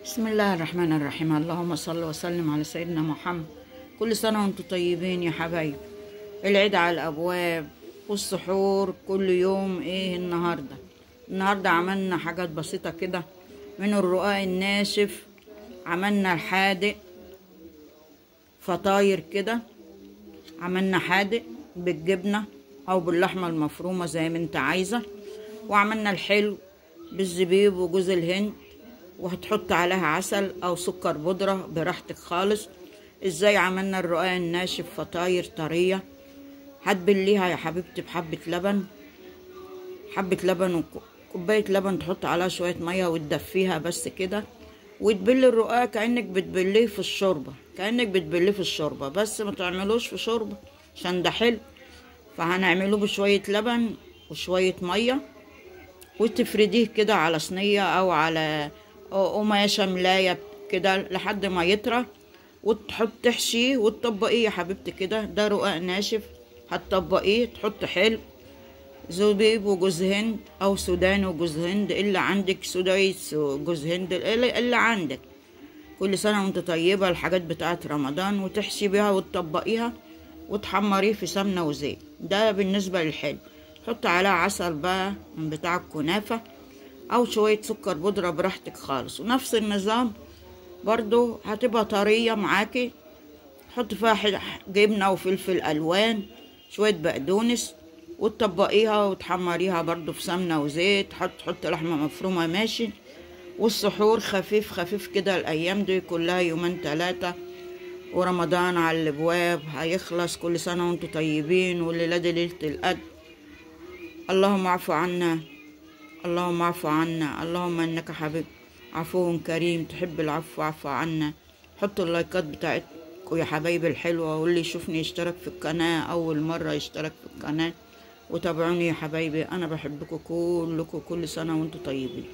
بسم الله الرحمن الرحيم. اللهم صل وسلم على سيدنا محمد. كل سنة وانتم طيبين يا حبايب. العيد على الأبواب والسحور كل يوم. ايه النهاردة عملنا حاجات بسيطة كده من الرقاق الناشف. عملنا الحادق فطاير كده. عملنا حادق بالجبنة او باللحمة المفرومة زي ما انت عايزة، وعملنا الحلو بالزبيب وجوز الهند، وهتحط عليها عسل او سكر بودرة براحتك خالص. ازاي عملنا الرقاق الناشف فطاير طرية. هتبليها يا حبيبتي بحبة لبن، حبة لبن وكوباية لبن، تحط عليها شوية مية وتدفيها بس كده، وتبلي الرقاق كأنك بتبليه في الشوربة، بس ما تعملوش في شوربة عشان ده حلو. فهنعمله بشوية لبن وشوية مية، وتفرديه كده على صينية او على قماشة ملاية كده لحد ما يطرى، وتحط تحشيه وتطبقيه يا حبيبتي كده. ده رقاق ناشف هتطبقيه، تحط حلو زبيب وجوز هند او سوداني وجوز هند، اللي عندك سدايس وجوز هند اللي عندك. كل سنة وانت طيبة. الحاجات بتاعت رمضان وتحشي بيها وتطبقيها وتحمريه في سمنة وزيت. ده بالنسبة للحلو. حط عليها عسل بقى من بتاع الكنافة او شوية سكر بودرة براحتك خالص، ونفس النظام برضو هتبقى طرية معاكي. حط فيها جبنة وفلفل الوان، شوية بقدونس، وتطبقيها وتحمريها برضو في سمنة وزيت. حط لحمة مفرومة ماشي. والسحور خفيف خفيف كده. الايام دي كلها يومين 3 ورمضان على الابواب هيخلص. كل سنة وانتم طيبين، والليلة دي ليلة القدر. اللهم اعفو عنا، اللهم اعفو عنا، اللهم انك حبيب عفو كريم تحب العفو اعفو عنا. حطوا اللايكات بتاعتكم يا حبايبي الحلوة، واللي يشوفني يشترك في القناة اول مرة يشترك في القناة، وتابعوني يا حبايبي. انا بحبكم كلكم. كل سنة وانتم طيبين.